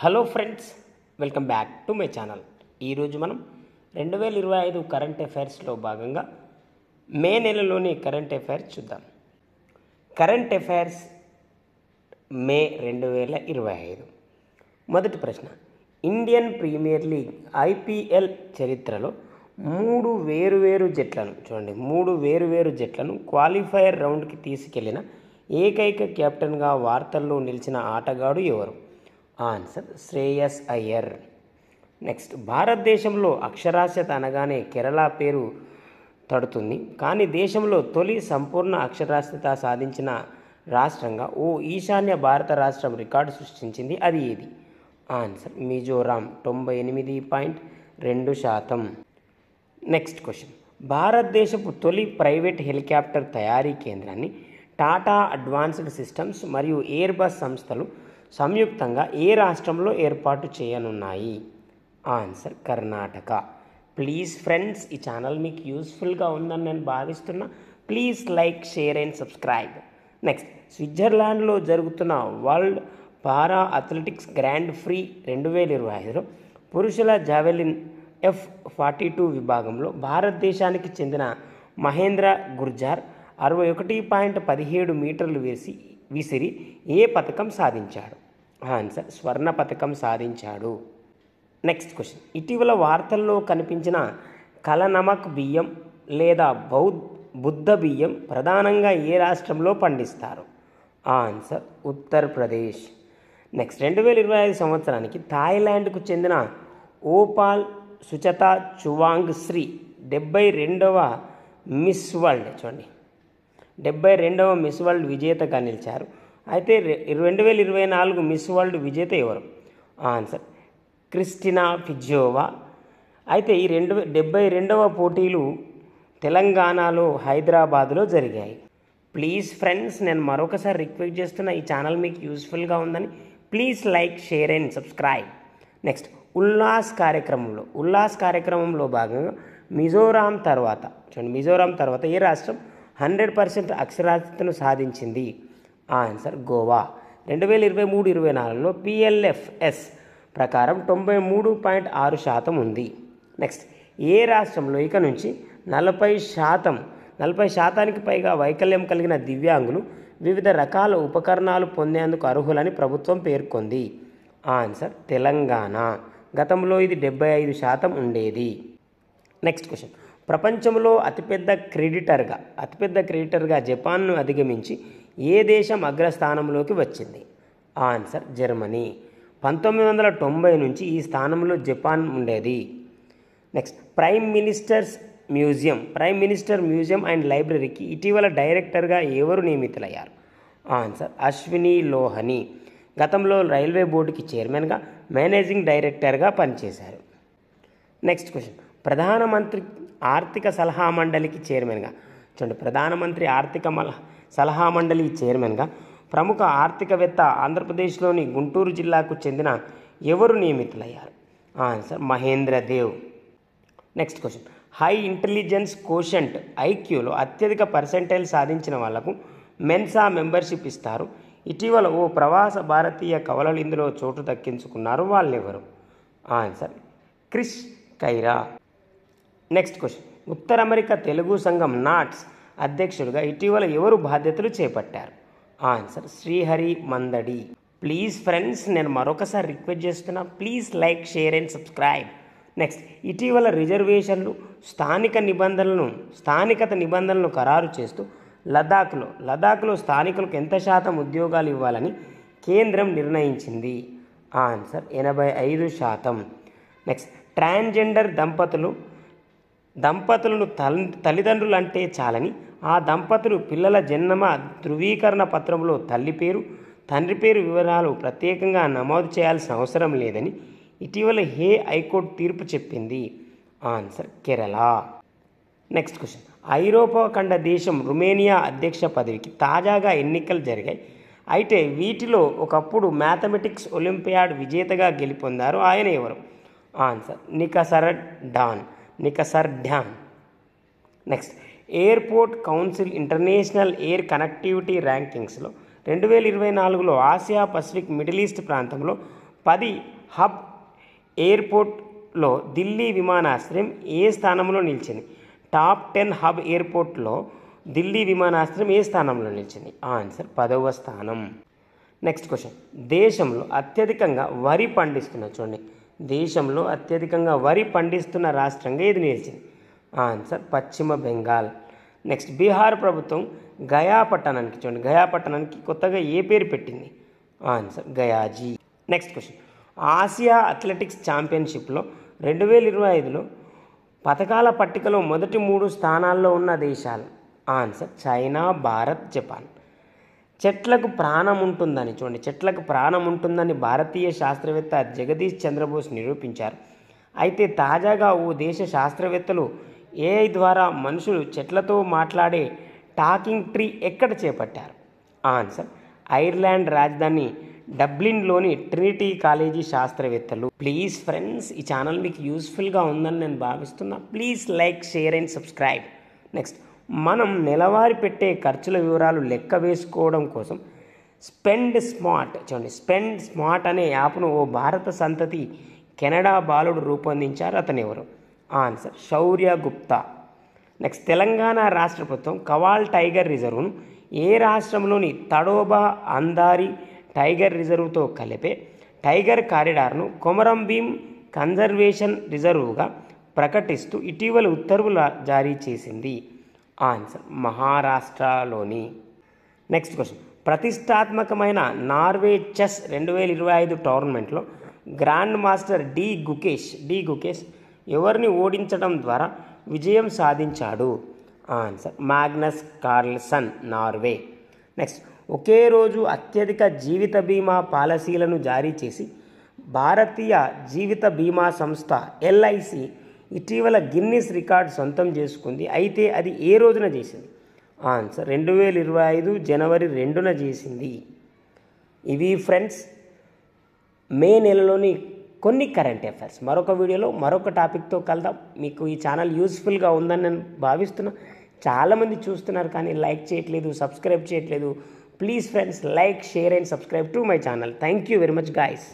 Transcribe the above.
Hello friends, welcome back to my channel. ఈరోజు మనం 2025 current అఫైర్స్లో భాగంగా మే నెలలోని కరెంట్ అఫైర్స్ చూద్దాం. Current affairs May 2025. మొదటి ప్రశ్న, ఇండియన్ ప్రీమియర్ లీగ్ ఐపీఎల్ చరిత్రలో మూడు వేరువేరు జట్లను క్వాలిఫైయర్ రౌండ్కి తీసుకెళ్లిన ఏకైక కెప్టెన్గా వార్తల్లో నిలిచిన ఆటగాడు ఎవరు? ఆన్సర్ శ్రేయస్ అయ్యర్. నెక్స్ట్, భారతదేశంలో అక్షరాస్యత అనగానే కేరళ పేరు తడుతుంది, కానీ దేశంలో తొలి సంపూర్ణ అక్షరాస్యత సాధించిన రాష్ట్రంగా ఓ ఈశాన్య భారత రాష్ట్రం రికార్డు సృష్టించింది. అది ఏది? ఆన్సర్ మిజోరాం, 98.2%. నెక్స్ట్ క్వశ్చన్, భారతదేశపు తొలి ప్రైవేట్ హెలికాప్టర్ తయారీ కేంద్రాన్ని టాటా అడ్వాన్స్డ్ సిస్టమ్స్ మరియు ఎయిర్బస్ సంస్థలు సంయుక్తంగా ఏ రాష్ట్రంలో ఏర్పాటు చేయనున్నాయి? ఆన్సర్ కర్ణాటక. ప్లీజ్ ఫ్రెండ్స్, ఈ ఛానల్ మీకు యూస్ఫుల్గా ఉందని నేను భావిస్తున్నా. Please like, share and subscribe. Next, స్విట్జర్లాండ్లో జరుగుతున్న world para athletics grand prix 2025లో పురుషుల జావెలిన్ F42 విభాగంలో భారతదేశానికి చెందిన మహేంద్ర గుర్జార్ 61.17 మీటర్లు విసిరి ఏ పథకం సాధించాడు? ఆన్సర్ స్వర్ణ పథకం సాధించాడు. నెక్స్ట్ క్వశ్చన్, ఇటీవల వార్తల్లో కనిపించిన కలనమక్ బియ్యం లేదా బుద్ధ బియ్యం ప్రధానంగా ఏ రాష్ట్రంలో పండిస్తారు? ఆన్సర్ ఉత్తరప్రదేశ్. నెక్స్ట్, 2025 సంవత్సరానికి థాయిలాండ్కు చెందిన ఓపాల్ సుచతా చువాంగ్ శ్రీ 72వ మిస్ వరల్డ్ విజేతగా నిలిచారు. అయితే 2024 మిస్ వరల్డ్ విజేత ఎవరు? Answer Krystyna Pyszkova. అయితే ఈ 72వ పోటీలు తెలంగాణలో హైదరాబాద్లో జరిగాయి. ప్లీజ్ ఫ్రెండ్స్, నేను మరొకసారి రిక్వెస్ట్ చేస్తున్న, ఈ ఛానల్ మీకు యూస్ఫుల్గా ఉందని please like, share and subscribe. Next, Ullas కార్యక్రమంలో భాగంగా మిజోరాం తర్వాత ఏ రాష్ట్రం 100% అక్షరాస్యతను సాధించింది? ఆన్సర్ గోవా. 2023-24లో PLFS ప్రకారం 93.6% ఉంది. నెక్స్ట్, ఏ రాష్ట్రంలో ఇక నుంచి 40% పైగా వైకల్యం కలిగిన దివ్యాంగులు వివిధ రకాల ఉపకరణాలు పొందేందుకు అర్హులని ప్రభుత్వం పేర్కొంది? ఆన్సర్ తెలంగాణ. గతంలో ఇది 75% ఉండేది. నెక్స్ట్ క్వశ్చన్, ప్రపంచంలో అతిపెద్ద క్రెడిటర్గా జపాన్ను అధిగమించి ఏ దేశం అగ్రస్థానంలోకి వచ్చింది? Answer Germany. 1990 నుంచి ఈ స్థానంలో జపాన్ ఉండేది. Next, prime minister museum and లైబ్రరీకి ఇటీవల డైరెక్టర్గా ఎవరు నియమితులయ్యారు? ఆన్సర్ అశ్విని లోహని. గతంలో రైల్వే బోర్డుకి చైర్మన్గా, మేనేజింగ్ డైరెక్టర్గా పనిచేశారు. నెక్స్ట్ క్వశ్చన్, ప్రధానమంత్రి ఆర్థిక సలహా మండలికి చైర్మన్గా ప్రముఖ ఆర్థికవేత్త ఆంధ్రప్రదేశ్లోని గుంటూరు జిల్లాకు చెందిన ఎవరు నియమితులయ్యారు? Answer Mahendra Dev. Next question, high intelligence quotient IQలో అత్యధిక పర్సెంటైల్ సాధించిన వాళ్లకు మెన్సా మెంబర్షిప్ ఇస్తారు. ఇటీవల ఓ ప్రవాస భారతీయ కవలలు ఇందులో చోటు దక్కించుకున్నారు. వాళ్ళెవరు? Answer Krish Kaira. Next question, ఉత్తర అమెరికా తెలుగు సంఘం నాట్స్ అధ్యక్షుడిగా ఇటీవల ఎవరు బాధ్యతలు చేపట్టారు? Answer Srihari Mandadi. Please friends, నేను మరొకసారి రిక్వెస్ట్ చేస్తున్నా, please like, share and subscribe. Next, ఇటీవల రిజర్వేషన్లు స్థానికత నిబంధనలను ఖరారు చేస్తూ లదాఖ్లో స్థానికులకు ఎంత శాతం ఉద్యోగాలు ఇవ్వాలని కేంద్రం నిర్ణయించింది? ఆన్సర్ 85%. నెక్స్ట్, ట్రాన్స్జెండర్ దంపతులను తల్లిదండ్రులు అంటే చాలని ఆ దంపతులు పిల్లల జన్మ ధృవీకరణ పత్రంలో తల్లి పేరు, తండ్రి పేరు వివరాలు ప్రత్యేకంగా నమోదు చేయాల్సిన అవసరం లేదని ఇటీవల హైకోర్టు తీర్పు చెప్పింది? ఆన్సర్ కేరళ. నెక్స్ట్ క్వశ్చన్, ఐరోపా ఖండ దేశం రుమేనియా అధ్యక్ష పదవికి తాజాగా ఎన్నికలు జరిగాయి. అయితే వీటిలో ఒకప్పుడు మ్యాథమెటిక్స్ ఒలింపియాడ్ విజేతగా గెలుపొందారు. ఆయన ఎవరు? ఆన్సర్ నికసర్ డాన్. Next, airport council international air connectivity ర్యాంకింగ్స్లో 2024లో ఆసియా పసిఫిక్ మిడిల్ ఈస్ట్ ప్రాంతంలో 10 హబ్ ఎయిర్పోర్ట్లో ఢిల్లీ విమానాశ్రయం ఏ స్థానంలో నిలిచింది? టాప్ 10 హబ్ ఎయిర్పోర్ట్లో ఢిల్లీ విమానాశ్రయం ఏ స్థానంలో నిలిచింది? ఆన్సర్ 10వ స్థానం. నెక్స్ట్ క్వశ్చన్, దేశంలో అత్యధికంగా వరి పండిస్తున్న చూడండి, దేశంలో అత్యధికంగా వరి పండిస్తున్న రాష్ట్రంగా ఏది నిలిచింది? ఆన్సర్ పశ్చిమ బెంగాల్. నెక్స్ట్, బీహార్ ప్రభుత్వం గయా పట్టణానికి చూడండి, గయా పట్టణానికి కొత్తగా ఏ పేరు పెట్టింది? Answer Gayaji. Next question, Asia athletics ఛాంపియన్షిప్లో 2025లో పథకాల పట్టికలో మొదటి 3 స్థానాల్లో ఉన్న దేశాలు? Answer China, Bharat, Japan. చెట్లకు ప్రాణం ఉంటుందని చూడండి, చెట్లకు ప్రాణం ఉంటుందని భారతీయ శాస్త్రవేత్త జగదీష్ చంద్రబోస్ నిరూపించారు. అయితే తాజాగా ఓ దేశ శాస్త్రవేత్తలు ఏఐ ద్వారా మనుషులు చెట్లతో మాట్లాడే టాకింగ్ ట్రీ ఎక్కడ చేపట్టారు? ఆన్సర్ ఐర్లాండ్ రాజధాని డబ్లిన్లోని ట్రినిటీ కాలేజీ శాస్త్రవేత్తలు. ప్లీజ్ ఫ్రెండ్స్, ఈ ఛానల్ మీకు యూస్ఫుల్గా ఉందని నేను భావిస్తున్నా. Please like, share and subscribe. Next, మనం నెలవారీ పెట్టే ఖర్చుల వివరాలు లెక్క వేసుకోవడం కోసం స్పెండ్ స్మార్ట్ చూడండి, స్పెండ్ స్మార్ట్ అనే యాప్ను ఓ భారత సంతతి కెనడా బాలుడు రూపొందించారు. అతను ఎవరు? ఆన్సర్ శౌర్య గుప్తా. నెక్స్ట్, తెలంగాణ రాష్ట్ర ప్రభుత్వం కవాల్ టైగర్ రిజర్వ్ను ఏ రాష్ట్రంలోని తడోబా అందారి టైగర్ రిజర్వ్తో కలిపే టైగర్ కారిడార్ను కొమరం భీం కన్జర్వేషన్ రిజర్వ్గా ప్రకటిస్తూ ఇటీవల ఉత్తర్వులు జారీ చేసింది? ఆన్సర్ మహారాష్ట్రలోని. నెక్స్ట్ క్వశ్చన్, ప్రతిష్టాత్మకమైన నార్వే చెస్ 2025 టోర్నమెంట్లో గ్రాండ్ మాస్టర్ డి గుకేష్ ఎవరిని ఓడించడం ద్వారా విజయం సాధించాడు? Answer Magnus Carlsen, Norway. Next, ఒకే రోజు అత్యధిక జీవిత బీమా పాలసీలను జారీ చేసి భారతీయ జీవిత బీమా సంస్థ LIC ఇటీవల గిన్నిస్ రికార్డ్ సొంతం చేసుకుంది. అయితే అది ఏ రోజున చేసింది? ఆన్సర్ 2025 జనవరి 2న చేసింది. ఇవి ఫ్రెండ్స్ మే నెలలోని కొన్ని కరెంట్ అఫైర్స్. మరొక వీడియోలో మరొక టాపిక్తో కలుద్దాం. మీకు ఈ ఛానల్ యూస్ఫుల్గా ఉందని నేను భావిస్తున్నా. చాలామంది చూస్తున్నారు కానీ లైక్ చేయట్లేదు, సబ్స్క్రైబ్ చేయట్లేదు. Please friends, like, share and subscribe to my channel. Thank you very much guys.